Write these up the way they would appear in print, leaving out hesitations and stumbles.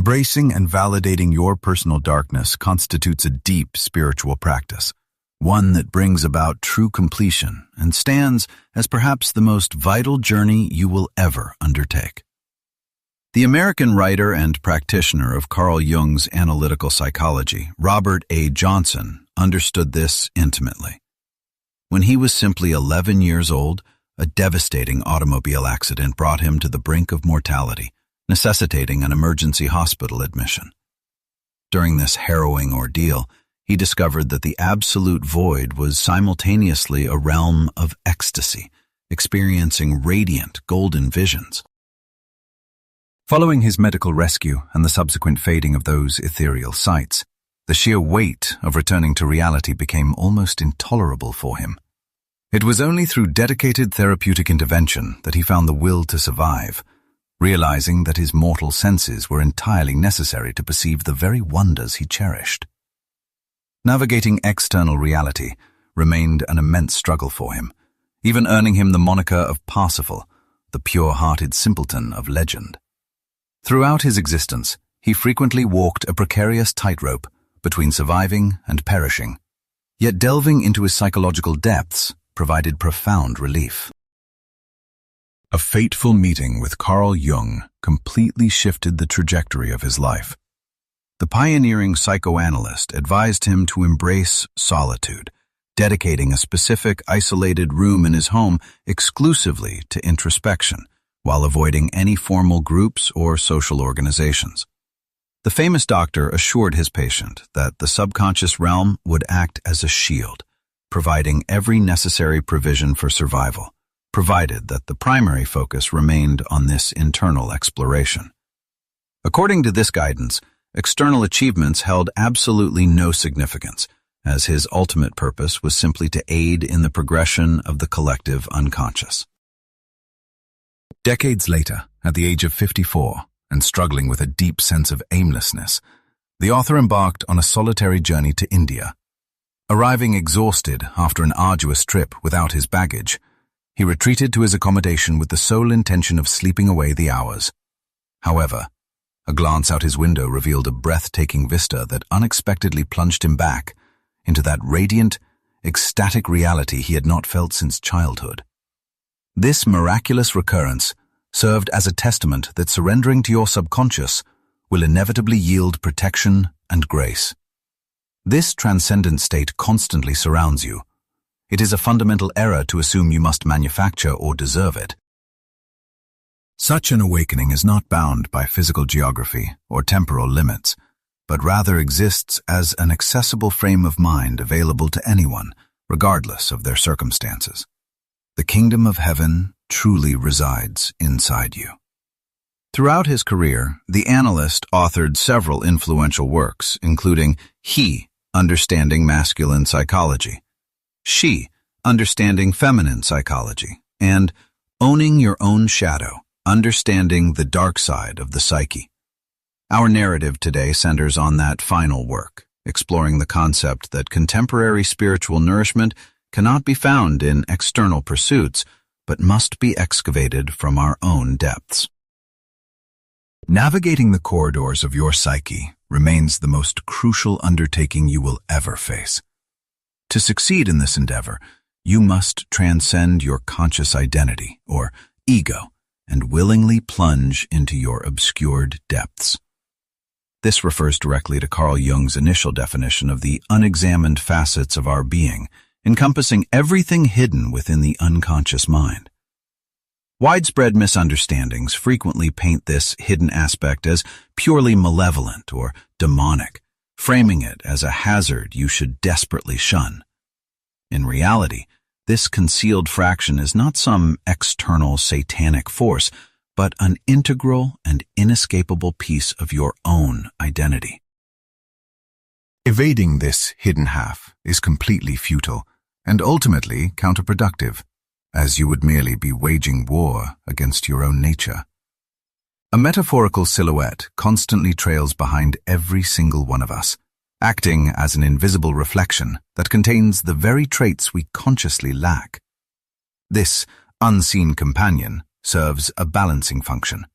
Embracing and validating your personal darkness constitutes a deep spiritual practice, one that brings about true completion and stands as perhaps the most vital journey you will ever undertake. The American writer and practitioner of Carl Jung's analytical psychology, Robert A. Johnson, understood this intimately. When he was simply 11 years old, a devastating automobile accident brought him to the brink of mortality, necessitating an emergency hospital admission. During this harrowing ordeal, he discovered that the absolute void was simultaneously a realm of ecstasy, experiencing radiant golden visions. Following his medical rescue and the subsequent fading of those ethereal sights, the sheer weight of returning to reality became almost intolerable for him. It was only through dedicated therapeutic intervention that he found the will to survive, realizing that his mortal senses were entirely necessary to perceive the very wonders he cherished. Navigating external reality remained an immense struggle for him, even earning him the moniker of Parsifal, the pure-hearted simpleton of legend. Throughout his existence, he frequently walked a precarious tightrope between surviving and perishing, yet delving into his psychological depths provided profound relief. A fateful meeting with Carl Jung completely shifted the trajectory of his life. The pioneering psychoanalyst advised him to embrace solitude, dedicating a specific isolated room in his home exclusively to introspection, while avoiding any formal groups or social organizations. The famous doctor assured his patient that the subconscious realm would act as a shield, providing every necessary provision for survival, provided that the primary focus remained on this internal exploration. According to this guidance, external achievements held absolutely no significance, as his ultimate purpose was simply to aid in the progression of the collective unconscious. Decades later, at the age of 54, and struggling with a deep sense of aimlessness, the author embarked on a solitary journey to India. Arriving exhausted after an arduous trip without his baggage, he retreated to his accommodation with the sole intention of sleeping away the hours. However, a glance out his window revealed a breathtaking vista that unexpectedly plunged him back into that radiant, ecstatic reality he had not felt since childhood. This miraculous recurrence served as a testament that surrendering to your subconscious will inevitably yield protection and grace. This transcendent state constantly surrounds you. It is a fundamental error to assume you must manufacture or deserve it. Such an awakening is not bound by physical geography or temporal limits, but rather exists as an accessible frame of mind available to anyone, regardless of their circumstances. The kingdom of heaven truly resides inside you. Throughout his career, the analyst authored several influential works, including He, Understanding Masculine Psychology, She, Understanding Feminine Psychology, and Owning Your Own Shadow, Understanding the Dark Side of the Psyche. Our narrative today centers on that final work, exploring the concept that contemporary spiritual nourishment cannot be found in external pursuits, but must be excavated from our own depths. Navigating the corridors of your psyche remains the most crucial undertaking you will ever face. To succeed in this endeavor, you must transcend your conscious identity, or ego, and willingly plunge into your obscured depths. This refers directly to Carl Jung's initial definition of the unexamined facets of our being, encompassing everything hidden within the unconscious mind. Widespread misunderstandings frequently paint this hidden aspect as purely malevolent or demonic, framing it as a hazard you should desperately shun. In reality, this concealed fraction is not some external satanic force, but an integral and inescapable piece of your own identity. Evading this hidden half is completely futile and ultimately counterproductive, as you would merely be waging war against your own nature. A metaphorical silhouette constantly trails behind every single one of us, acting as an invisible reflection that contains the very traits we consciously lack. This unseen companion serves a balancing function,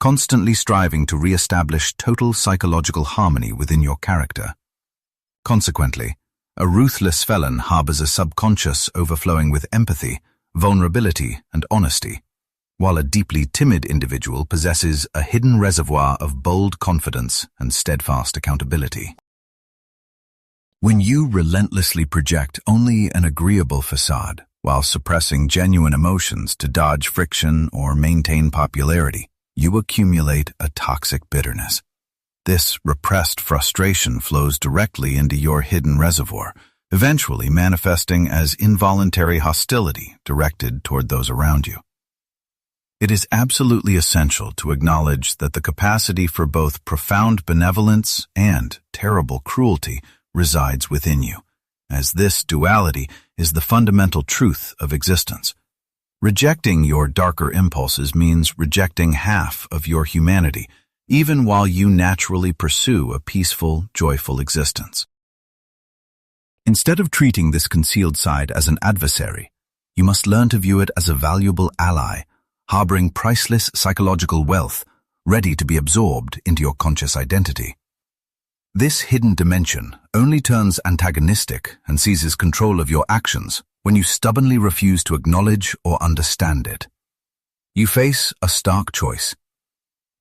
constantly striving to re-establish total psychological harmony within your character. Consequently, a ruthless felon harbors a subconscious overflowing with empathy, vulnerability, and honesty, while a deeply timid individual possesses a hidden reservoir of bold confidence and steadfast accountability. When you relentlessly project only an agreeable facade while suppressing genuine emotions to dodge friction or maintain popularity, you accumulate a toxic bitterness. This repressed frustration flows directly into your hidden reservoir, eventually manifesting as involuntary hostility directed toward those around you. It is absolutely essential to acknowledge that the capacity for both profound benevolence and terrible cruelty resides within you, as this duality is the fundamental truth of existence. Rejecting your darker impulses means rejecting half of your humanity, even while you naturally pursue a peaceful, joyful existence. Instead of treating this concealed side as an adversary, you must learn to view it as a valuable ally, harboring priceless psychological wealth, ready to be absorbed into your conscious identity. This hidden dimension only turns antagonistic and seizes control of your actions when you stubbornly refuse to acknowledge or understand it. You face a stark choice.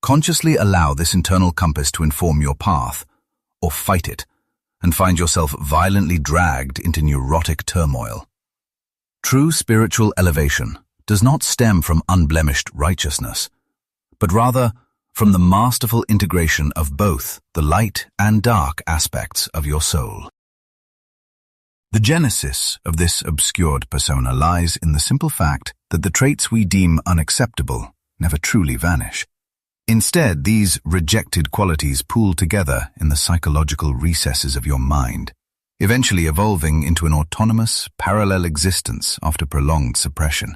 Consciously allow this internal compass to inform your path, or fight it, and find yourself violently dragged into neurotic turmoil. True spiritual elevation does not stem from unblemished righteousness, but rather from the masterful integration of both the light and dark aspects of your soul. The genesis of this obscured persona lies in the simple fact that the traits we deem unacceptable never truly vanish. Instead, these rejected qualities pool together in the psychological recesses of your mind, eventually evolving into an autonomous, parallel existence after prolonged suppression.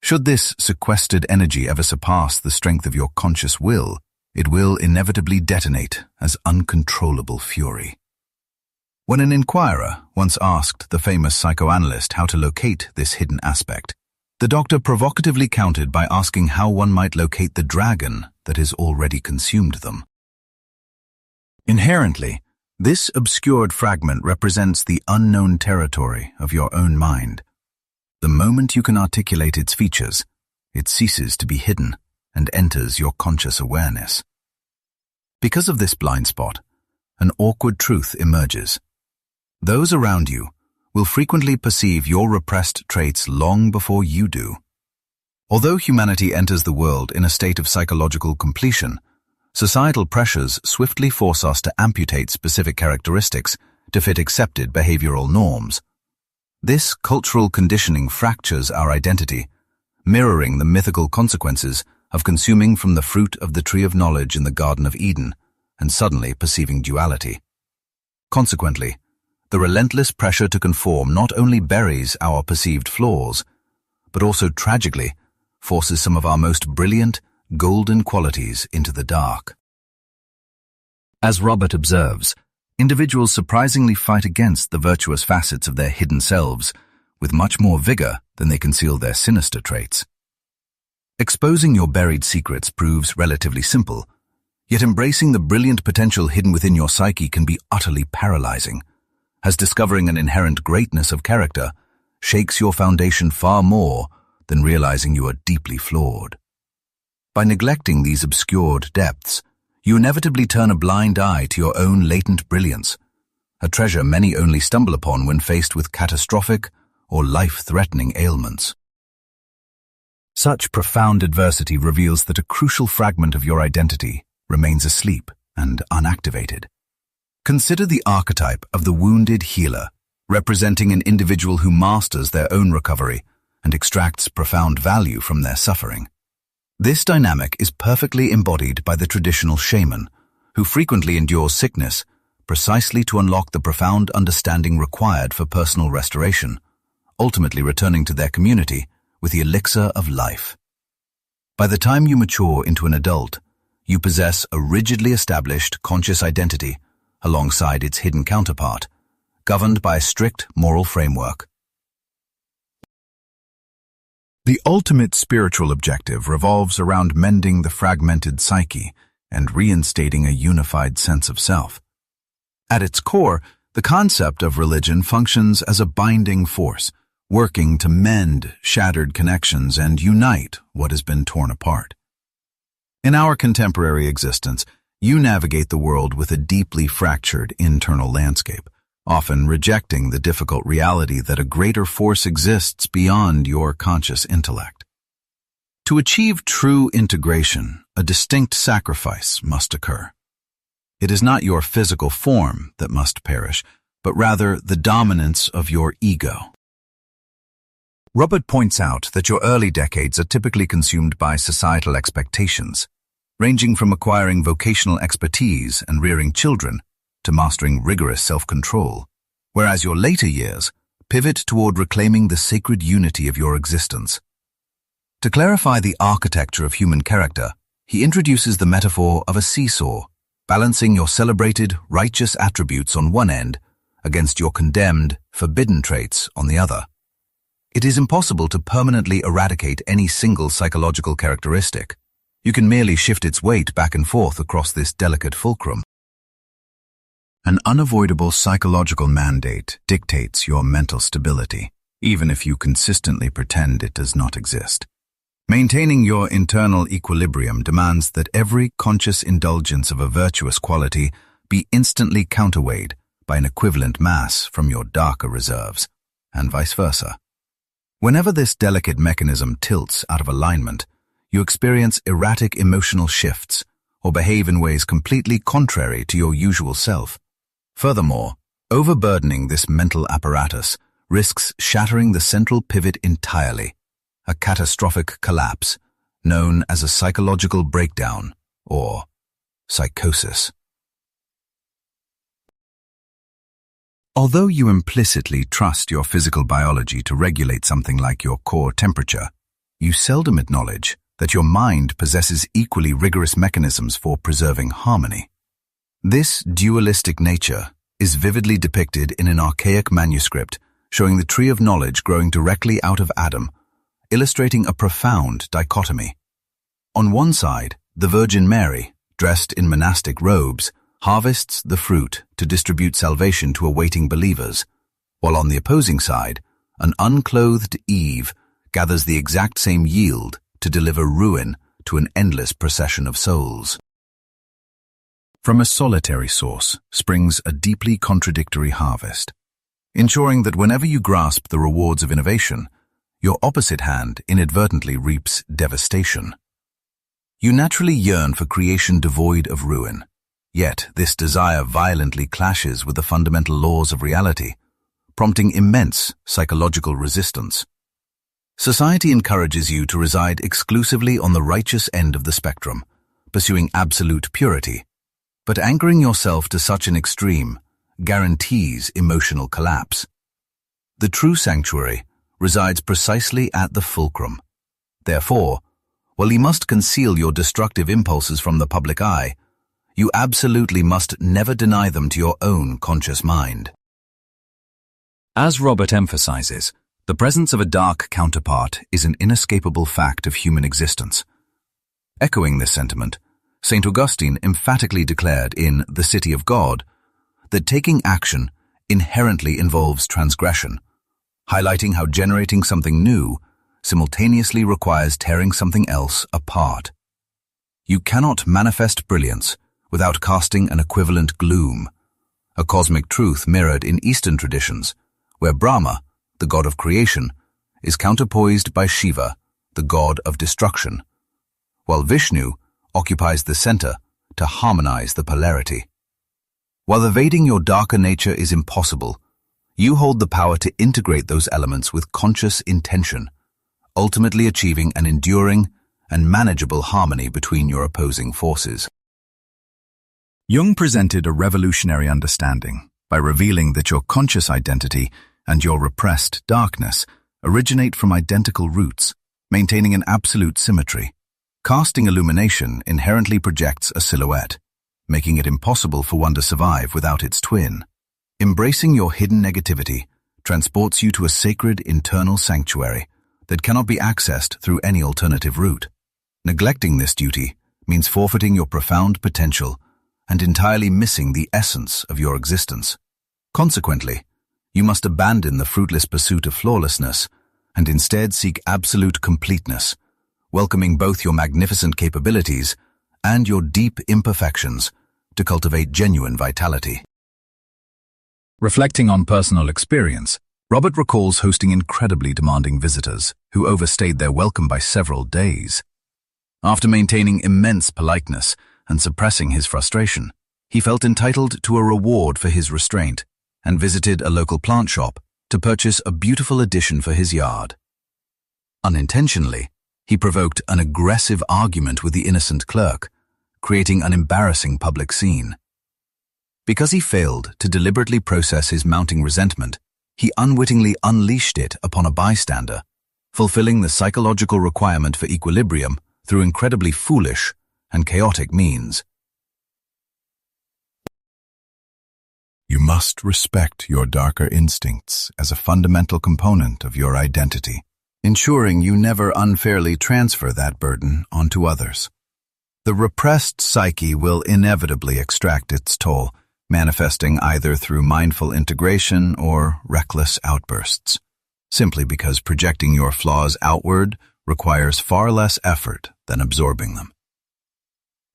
Should this sequestered energy ever surpass the strength of your conscious will, it will inevitably detonate as uncontrollable fury. When an inquirer once asked the famous psychoanalyst how to locate this hidden aspect, the doctor provocatively countered by asking how one might locate the dragon that has already consumed them. Inherently, this obscured fragment represents the unknown territory of your own mind. The moment you can articulate its features, it ceases to be hidden and enters your conscious awareness. Because of this blind spot, an awkward truth emerges. Those around you will frequently perceive your repressed traits long before you do. Although humanity enters the world in a state of psychological completion, societal pressures swiftly force us to amputate specific characteristics to fit accepted behavioral norms. This cultural conditioning fractures our identity, mirroring the mythical consequences of consuming from the fruit of the tree of knowledge in the Garden of Eden and suddenly perceiving duality. Consequently, the relentless pressure to conform not only buries our perceived flaws, but also tragically forces some of our most brilliant, golden qualities into the dark. As Robert observes, individuals surprisingly fight against the virtuous facets of their hidden selves with much more vigor than they conceal their sinister traits. Exposing your buried secrets proves relatively simple, yet embracing the brilliant potential hidden within your psyche can be utterly paralyzing, as discovering an inherent greatness of character shakes your foundation far more than realizing you are deeply flawed. By neglecting these obscured depths, you inevitably turn a blind eye to your own latent brilliance, a treasure many only stumble upon when faced with catastrophic or life-threatening ailments. Such profound adversity reveals that a crucial fragment of your identity remains asleep and unactivated. Consider the archetype of the wounded healer, representing an individual who masters their own recovery and extracts profound value from their suffering. This dynamic is perfectly embodied by the traditional shaman, who frequently endures sickness precisely to unlock the profound understanding required for personal restoration, ultimately returning to their community with the elixir of life. By the time you mature into an adult, you possess a rigidly established conscious identity alongside its hidden counterpart, governed by a strict moral framework. The ultimate spiritual objective revolves around mending the fragmented psyche and reinstating a unified sense of self. At its core, the concept of religion functions as a binding force, working to mend shattered connections and unite what has been torn apart. In our contemporary existence, you navigate the world with a deeply fractured internal landscape, often rejecting the difficult reality that a greater force exists beyond your conscious intellect. To achieve true integration, a distinct sacrifice must occur. It is not your physical form that must perish, but rather the dominance of your ego. Robert points out that your early decades are typically consumed by societal expectations, ranging from acquiring vocational expertise and rearing children to mastering rigorous self-control, whereas your later years pivot toward reclaiming the sacred unity of your existence. To clarify the architecture of human character, he introduces the metaphor of a seesaw, balancing your celebrated, righteous attributes on one end against your condemned, forbidden traits on the other. It is impossible to permanently eradicate any single psychological characteristic. You can merely shift its weight back and forth across this delicate fulcrum. An unavoidable psychological mandate dictates your mental stability, even if you consistently pretend it does not exist. Maintaining your internal equilibrium demands that every conscious indulgence of a virtuous quality be instantly counterweighed by an equivalent mass from your darker reserves, and vice versa. Whenever this delicate mechanism tilts out of alignment, you experience erratic emotional shifts or behave in ways completely contrary to your usual self. Furthermore, overburdening this mental apparatus risks shattering the central pivot entirely, a catastrophic collapse known as a psychological breakdown or psychosis. Although you implicitly trust your physical biology to regulate something like your core temperature, you seldom acknowledge that your mind possesses equally rigorous mechanisms for preserving harmony. This dualistic nature is vividly depicted in an archaic manuscript showing the tree of knowledge growing directly out of Adam, illustrating a profound dichotomy. On one side, the Virgin Mary, dressed in monastic robes, harvests the fruit to distribute salvation to awaiting believers, while on the opposing side, an unclothed Eve gathers the exact same yield to deliver ruin to an endless procession of souls. From a solitary source springs a deeply contradictory harvest, ensuring that whenever you grasp the rewards of innovation, your opposite hand inadvertently reaps devastation. You naturally yearn for creation devoid of ruin, yet this desire violently clashes with the fundamental laws of reality, prompting immense psychological resistance. Society encourages you to reside exclusively on the righteous end of the spectrum, pursuing absolute purity, but anchoring yourself to such an extreme guarantees emotional collapse. The true sanctuary resides precisely at the fulcrum. Therefore, while you must conceal your destructive impulses from the public eye, you absolutely must never deny them to your own conscious mind. As Robert emphasizes, the presence of a dark counterpart is an inescapable fact of human existence. Echoing this sentiment, St. Augustine emphatically declared in The City of God that taking action inherently involves transgression, highlighting how generating something new simultaneously requires tearing something else apart. You cannot manifest brilliance without casting an equivalent gloom, a cosmic truth mirrored in Eastern traditions, where Brahma, the god of creation, is counterpoised by Shiva, the god of destruction, while Vishnu occupies the center to harmonize the polarity. While evading your darker nature is impossible, you hold the power to integrate those elements with conscious intention, ultimately achieving an enduring and manageable harmony between your opposing forces. Jung presented a revolutionary understanding by revealing that your conscious identity and your repressed darkness originate from identical roots, maintaining an absolute symmetry. Casting illumination inherently projects a silhouette, making it impossible for one to survive without its twin. Embracing your hidden negativity transports you to a sacred internal sanctuary that cannot be accessed through any alternative route. Neglecting this duty means forfeiting your profound potential and entirely missing the essence of your existence. Consequently, you must abandon the fruitless pursuit of flawlessness and instead seek absolute completeness, welcoming both your magnificent capabilities and your deep imperfections to cultivate genuine vitality. Reflecting on personal experience, Robert recalls hosting incredibly demanding visitors who overstayed their welcome by several days. After maintaining immense politeness and suppressing his frustration, he felt entitled to a reward for his restraint and visited a local plant shop to purchase a beautiful addition for his yard. Unintentionally, he provoked an aggressive argument with the innocent clerk, creating an embarrassing public scene. Because he failed to deliberately process his mounting resentment, he unwittingly unleashed it upon a bystander, fulfilling the psychological requirement for equilibrium through incredibly foolish and chaotic means. You must respect your darker instincts as a fundamental component of your identity, ensuring you never unfairly transfer that burden onto others. The repressed psyche will inevitably extract its toll, manifesting either through mindful integration or reckless outbursts, simply because projecting your flaws outward requires far less effort than absorbing them.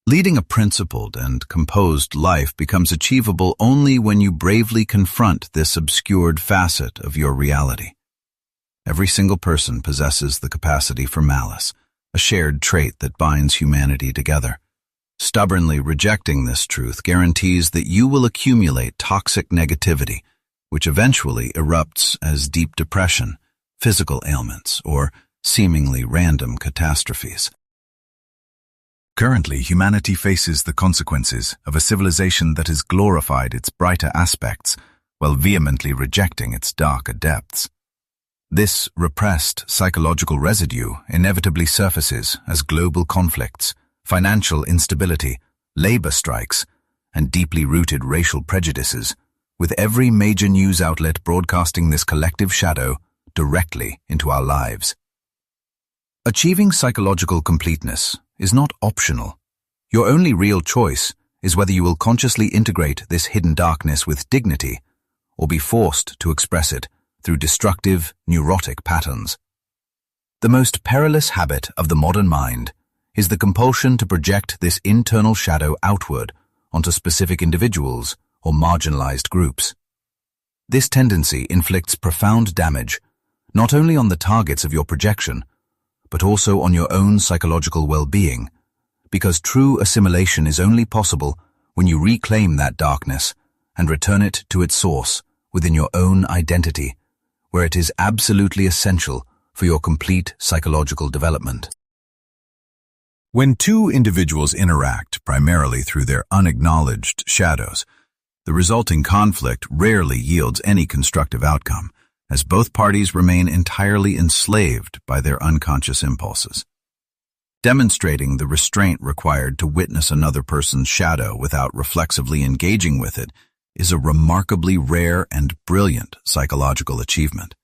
Leading a principled and composed life becomes achievable only when you bravely confront this obscured facet of your reality. Every single person possesses the capacity for malice, a shared trait that binds humanity together. Stubbornly rejecting this truth guarantees that you will accumulate toxic negativity, which eventually erupts as deep depression, physical ailments, or seemingly random catastrophes. Currently, humanity faces the consequences of a civilization that has glorified its brighter aspects while vehemently rejecting its darker depths. This repressed psychological residue inevitably surfaces as global conflicts, financial instability, labor strikes, and deeply rooted racial prejudices, with every major news outlet broadcasting this collective shadow directly into our lives. Achieving psychological completeness is not optional. Your only real choice is whether you will consciously integrate this hidden darkness with dignity or be forced to express it through destructive, neurotic patterns. The most perilous habit of the modern mind is the compulsion to project this internal shadow outward onto specific individuals or marginalized groups. This tendency inflicts profound damage not only on the targets of your projection, but also on your own psychological well-being, because true assimilation is only possible when you reclaim that darkness and return it to its source within your own identity, where it is absolutely essential for your complete psychological development. When two individuals interact primarily through their unacknowledged shadows, the resulting conflict rarely yields any constructive outcome, as both parties remain entirely enslaved by their unconscious impulses. Demonstrating the restraint required to witness another person's shadow without reflexively engaging with it is a remarkably rare and brilliant psychological achievement.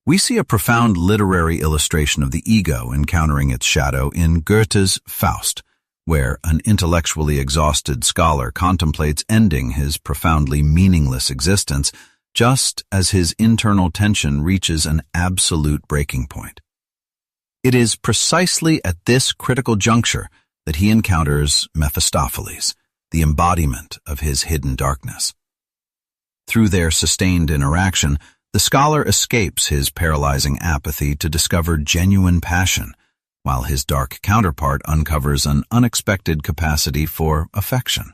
We see a profound literary illustration of the ego encountering its shadow in Goethe's Faust, where an intellectually exhausted scholar contemplates ending his profoundly meaningless existence just as his internal tension reaches an absolute breaking point. It is precisely at this critical juncture that he encounters Mephistopheles, the embodiment of his hidden darkness. Through their sustained interaction, the scholar escapes his paralyzing apathy to discover genuine passion, while his dark counterpart uncovers an unexpected capacity for affection.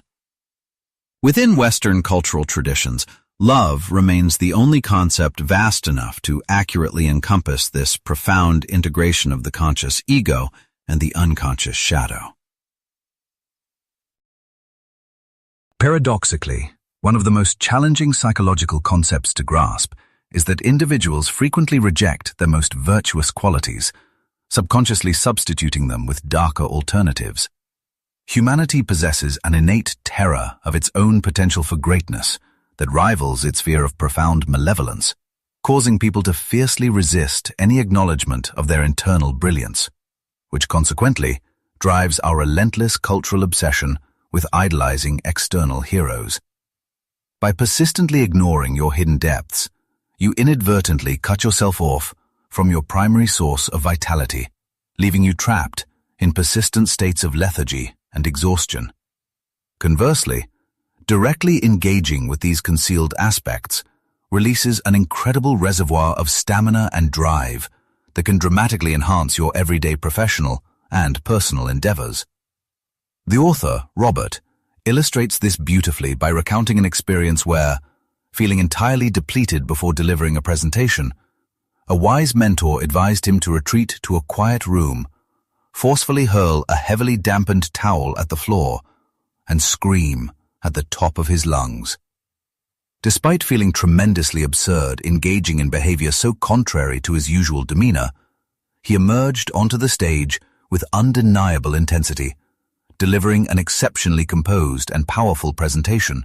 Within Western cultural traditions, love remains the only concept vast enough to accurately encompass this profound integration of the conscious ego and the unconscious shadow. Paradoxically, one of the most challenging psychological concepts to grasp is that individuals frequently reject their most virtuous qualities, subconsciously substituting them with darker alternatives. Humanity possesses an innate terror of its own potential for greatness that rivals its fear of profound malevolence. causing people to fiercely resist any acknowledgement of their internal brilliance, which consequently drives our relentless cultural obsession with idolizing external heroes. By persistently ignoring your hidden depths, you inadvertently cut yourself off from your primary source of vitality, leaving you trapped in persistent states of lethargy and exhaustion. Conversely, directly engaging with these concealed aspects releases an incredible reservoir of stamina and drive that can dramatically enhance your everyday professional and personal endeavors. The author, Robert, illustrates this beautifully by recounting an experience where, feeling entirely depleted before delivering a presentation, a wise mentor advised him to retreat to a quiet room, forcefully hurl a heavily dampened towel at the floor, and scream at the top of his lungs. Despite feeling tremendously absurd engaging in behavior so contrary to his usual demeanor, he emerged onto the stage with undeniable intensity, delivering an exceptionally composed and powerful presentation,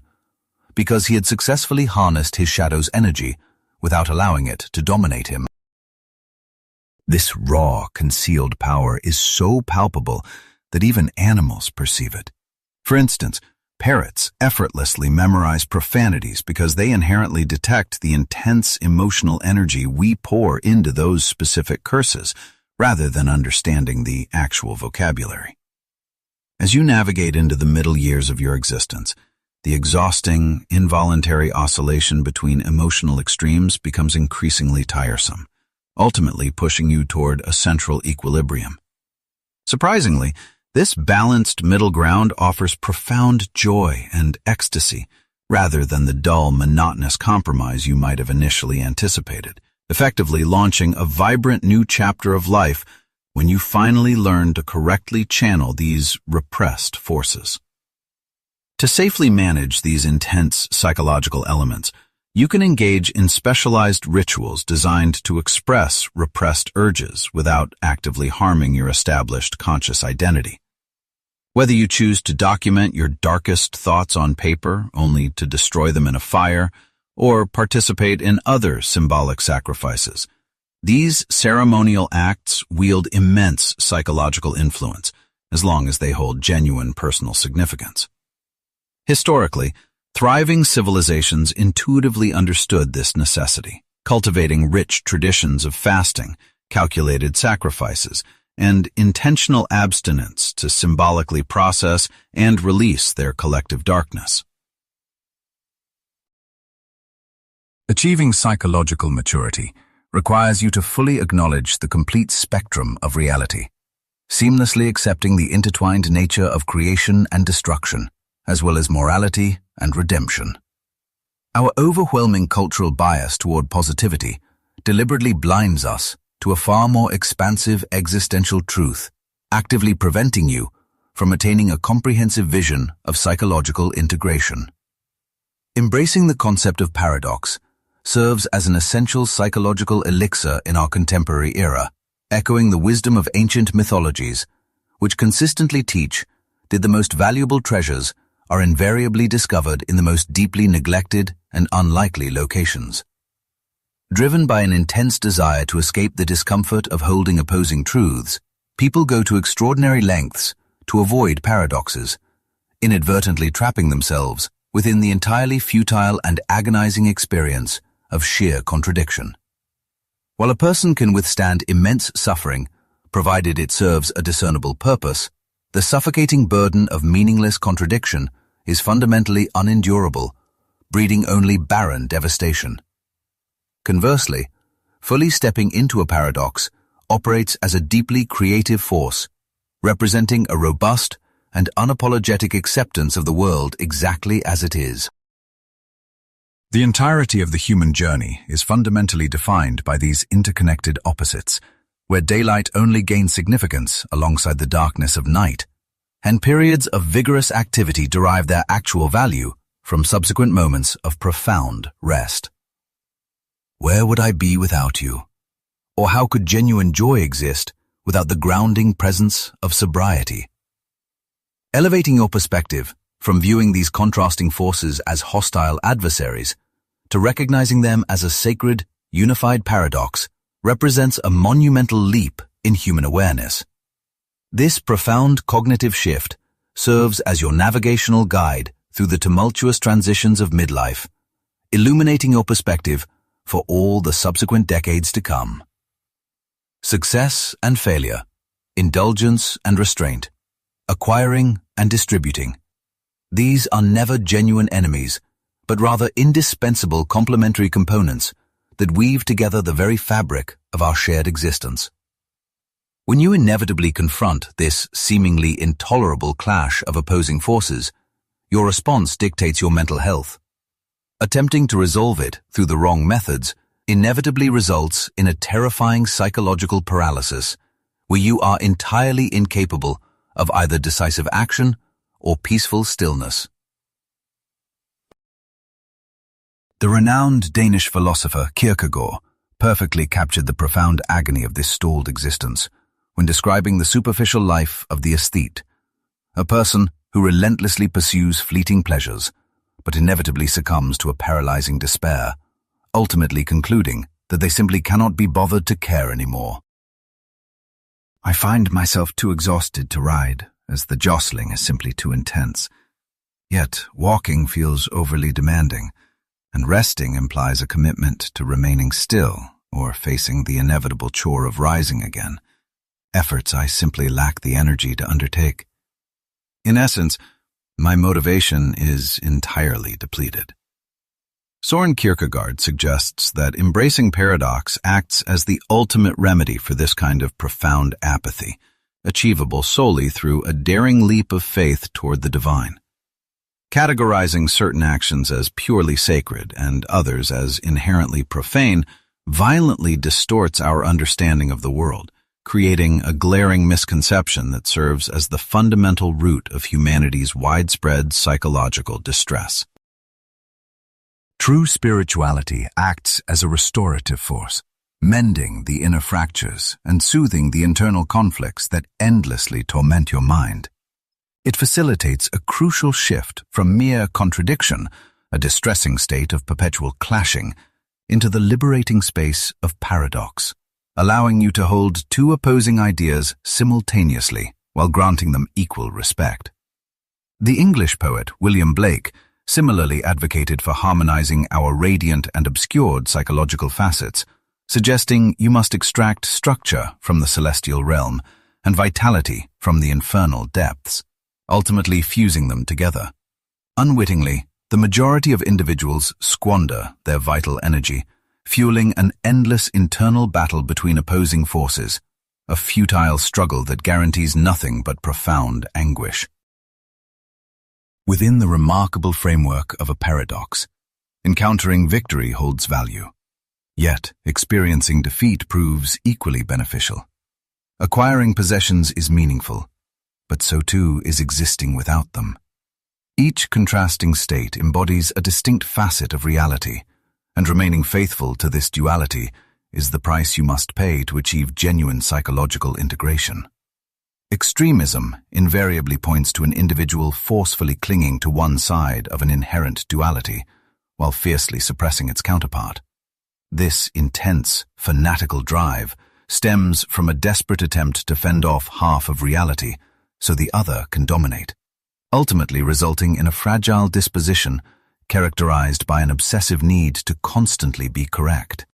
because he had successfully harnessed his shadow's energy without allowing it to dominate him. This raw, concealed power is so palpable that even animals perceive it. For instance, parrots effortlessly memorize profanities because they inherently detect the intense emotional energy we pour into those specific curses, rather than understanding the actual vocabulary. As you navigate into the middle years of your existence, the exhausting, involuntary oscillation between emotional extremes becomes increasingly tiresome, ultimately pushing you toward a central equilibrium. Surprisingly, this balanced middle ground offers profound joy and ecstasy, rather than the dull, monotonous compromise you might have initially anticipated, effectively launching a vibrant new chapter of life when you finally learn to correctly channel these repressed forces. To safely manage these intense psychological elements, you can engage in specialized rituals designed to express repressed urges without actively harming your established conscious identity. Whether you choose to document your darkest thoughts on paper only to destroy them in a fire, or participate in other symbolic sacrifices, these ceremonial acts wield immense psychological influence, as long as they hold genuine personal significance. Historically, thriving civilizations intuitively understood this necessity, cultivating rich traditions of fasting, calculated sacrifices, and intentional abstinence to symbolically process and release their collective darkness. Achieving psychological maturity requires you to fully acknowledge the complete spectrum of reality, seamlessly accepting the intertwined nature of creation and destruction, as well as morality and redemption. Our overwhelming cultural bias toward positivity deliberately blinds us to a far more expansive existential truth, actively preventing you from attaining a comprehensive vision of psychological integration. Embracing the concept of paradox serves as an essential psychological elixir in our contemporary era, echoing the wisdom of ancient mythologies, which consistently teach that the most valuable treasures are invariably discovered in the most deeply neglected and unlikely locations. Driven by an intense desire to escape the discomfort of holding opposing truths, people go to extraordinary lengths to avoid paradoxes, inadvertently trapping themselves within the entirely futile and agonizing experience of sheer contradiction. While a person can withstand immense suffering, provided it serves a discernible purpose, the suffocating burden of meaningless contradiction is fundamentally unendurable, breeding only barren devastation. Conversely, fully stepping into a paradox operates as a deeply creative force, representing a robust and unapologetic acceptance of the world exactly as it is. The entirety of the human journey is fundamentally defined by these interconnected opposites, where daylight only gains significance alongside the darkness of night, and periods of vigorous activity derive their actual value from subsequent moments of profound rest. Where would I be without you? Or how could genuine joy exist without the grounding presence of sobriety? Elevating your perspective from viewing these contrasting forces as hostile adversaries to recognizing them as a sacred, unified paradox represents a monumental leap in human awareness. This profound cognitive shift serves as your navigational guide through the tumultuous transitions of midlife, illuminating your perspective for all the subsequent decades to come. Success and failure, indulgence and restraint, acquiring and distributing. These are never genuine enemies, but rather indispensable complementary components that weave together the very fabric of our shared existence. When you inevitably confront this seemingly intolerable clash of opposing forces, your response dictates your mental health. Attempting to resolve it through the wrong methods inevitably results in a terrifying psychological paralysis where you are entirely incapable of either decisive action or peaceful stillness. The renowned Danish philosopher Kierkegaard perfectly captured the profound agony of this stalled existence when describing the superficial life of the aesthete, a person who relentlessly pursues fleeting pleasures, but inevitably succumbs to a paralyzing despair, ultimately concluding that they simply cannot be bothered to care anymore. I find myself too exhausted to ride, as the jostling is simply too intense. Yet walking feels overly demanding, and resting implies a commitment to remaining still or facing the inevitable chore of rising again, efforts I simply lack the energy to undertake. In essence, my motivation is entirely depleted. Søren Kierkegaard suggests that embracing paradox acts as the ultimate remedy for this kind of profound apathy, achievable solely through a daring leap of faith toward the divine. Categorizing certain actions as purely sacred and others as inherently profane violently distorts our understanding of the world, creating a glaring misconception that serves as the fundamental root of humanity's widespread psychological distress. True spirituality acts as a restorative force, mending the inner fractures and soothing the internal conflicts that endlessly torment your mind. It facilitates a crucial shift from mere contradiction, a distressing state of perpetual clashing, into the liberating space of paradox, allowing you to hold two opposing ideas simultaneously while granting them equal respect. The English poet William Blake similarly advocated for harmonizing our radiant and obscured psychological facets, suggesting you must extract structure from the celestial realm and vitality from the infernal depths, ultimately fusing them together. Unwittingly, the majority of individuals squander their vital energy, fueling an endless internal battle between opposing forces, a futile struggle that guarantees nothing but profound anguish. Within the remarkable framework of a paradox, encountering victory holds value. Yet, experiencing defeat proves equally beneficial. Acquiring possessions is meaningful, but so too is existing without them. Each contrasting state embodies a distinct facet of reality, and remaining faithful to this duality is the price you must pay to achieve genuine psychological integration. Extremism invariably points to an individual forcefully clinging to one side of an inherent duality, while fiercely suppressing its counterpart. This intense, fanatical drive stems from a desperate attempt to fend off half of reality so the other can dominate, ultimately resulting in a fragile disposition characterized by an obsessive need to constantly be correct.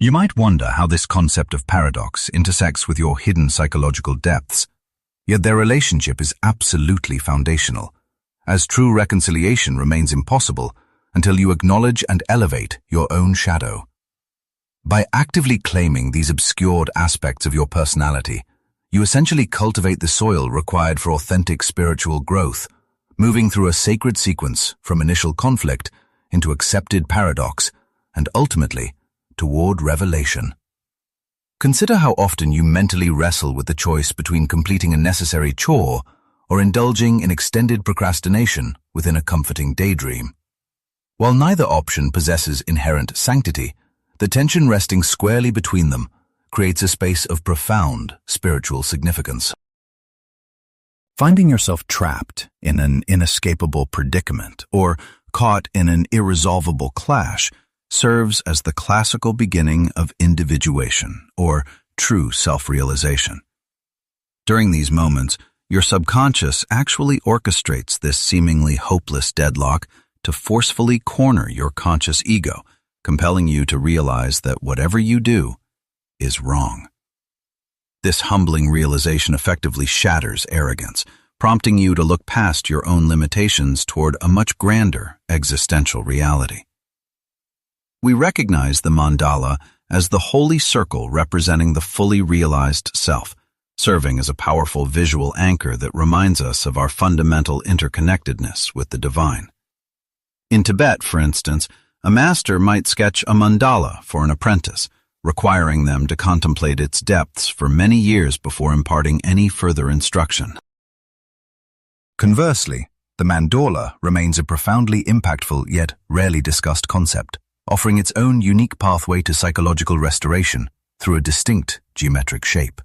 You might wonder how this concept of paradox intersects with your hidden psychological depths, yet their relationship is absolutely foundational, as true reconciliation remains impossible until you acknowledge and elevate your own shadow. By actively claiming these obscured aspects of your personality, you essentially cultivate the soil required for authentic spiritual growth, moving through a sacred sequence from initial conflict into accepted paradox and ultimately toward revelation. Consider how often you mentally wrestle with the choice between completing a necessary chore or indulging in extended procrastination within a comforting daydream. While neither option possesses inherent sanctity, the tension resting squarely between them creates a space of profound spiritual significance. Finding yourself trapped in an inescapable predicament or caught in an irresolvable clash serves as the classical beginning of individuation, or true self-realization. During these moments, your subconscious actually orchestrates this seemingly hopeless deadlock to forcefully corner your conscious ego, compelling you to realize that whatever you do is wrong. This humbling realization effectively shatters arrogance, prompting you to look past your own limitations toward a much grander existential reality. We recognize the mandala as the holy circle representing the fully realized self, serving as a powerful visual anchor that reminds us of our fundamental interconnectedness with the divine. In Tibet, for instance, a master might sketch a mandala for an apprentice, requiring them to contemplate its depths for many years before imparting any further instruction. Conversely, the Mandorla remains a profoundly impactful yet rarely discussed concept, offering its own unique pathway to psychological restoration through a distinct geometric shape.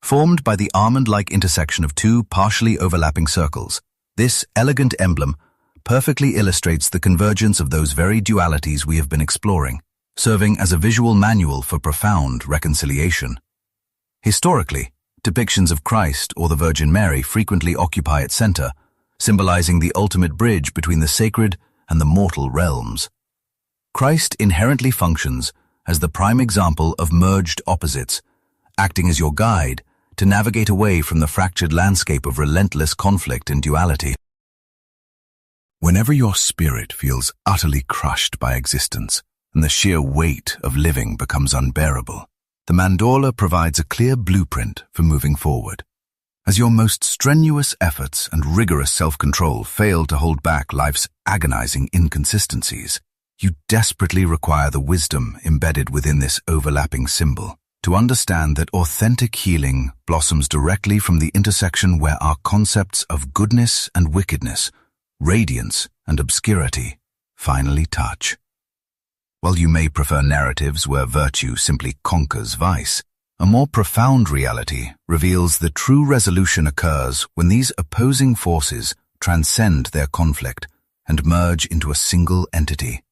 Formed by the almond-like intersection of two partially overlapping circles, this elegant emblem perfectly illustrates the convergence of those very dualities we have been exploring, serving as a visual manual for profound reconciliation. Historically, depictions of Christ or the Virgin Mary frequently occupy its center, symbolizing the ultimate bridge between the sacred and the mortal realms. Christ inherently functions as the prime example of merged opposites, acting as your guide to navigate away from the fractured landscape of relentless conflict and duality. Whenever your spirit feels utterly crushed by existence and the sheer weight of living becomes unbearable, the Mandorla provides a clear blueprint for moving forward. As your most strenuous efforts and rigorous self-control fail to hold back life's agonizing inconsistencies, you desperately require the wisdom embedded within this overlapping symbol to understand that authentic healing blossoms directly from the intersection where our concepts of goodness and wickedness, radiance and obscurity finally touch. While you may prefer narratives where virtue simply conquers vice, a more profound reality reveals that true resolution occurs when these opposing forces transcend their conflict and merge into a single entity.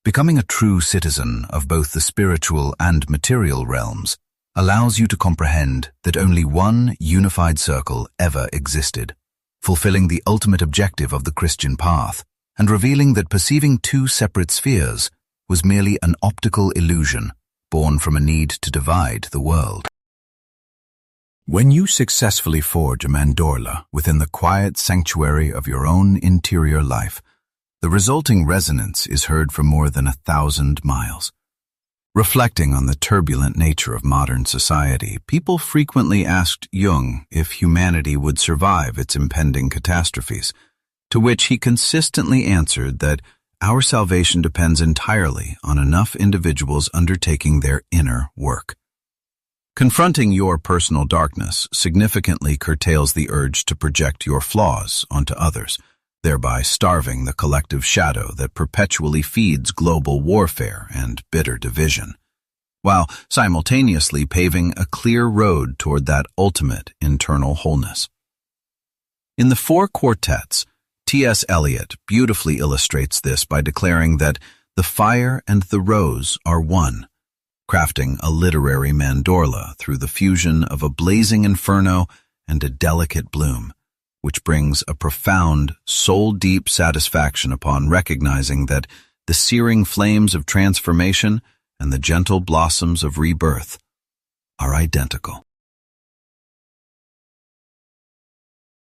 Becoming a true citizen of both the spiritual and material realms allows you to comprehend that only one unified circle ever existed, fulfilling the ultimate objective of the Christian path, and revealing that perceiving two separate spheres was merely an optical illusion born from a need to divide the world. When you successfully forge a Mandorla within the quiet sanctuary of your own interior life, the resulting resonance is heard for more than 1,000 miles. Reflecting on the turbulent nature of modern society, people frequently asked Jung if humanity would survive its impending catastrophes, to which he consistently answered that our salvation depends entirely on enough individuals undertaking their inner work. Confronting your personal darkness significantly curtails the urge to project your flaws onto others, thereby starving the collective shadow that perpetually feeds global warfare and bitter division, while simultaneously paving a clear road toward that ultimate internal wholeness. In the Four Quartets, T.S. Eliot beautifully illustrates this by declaring that the fire and the rose are one, crafting a literary mandorla through the fusion of a blazing inferno and a delicate bloom, which brings a profound, soul-deep satisfaction upon recognizing that the searing flames of transformation and the gentle blossoms of rebirth are identical.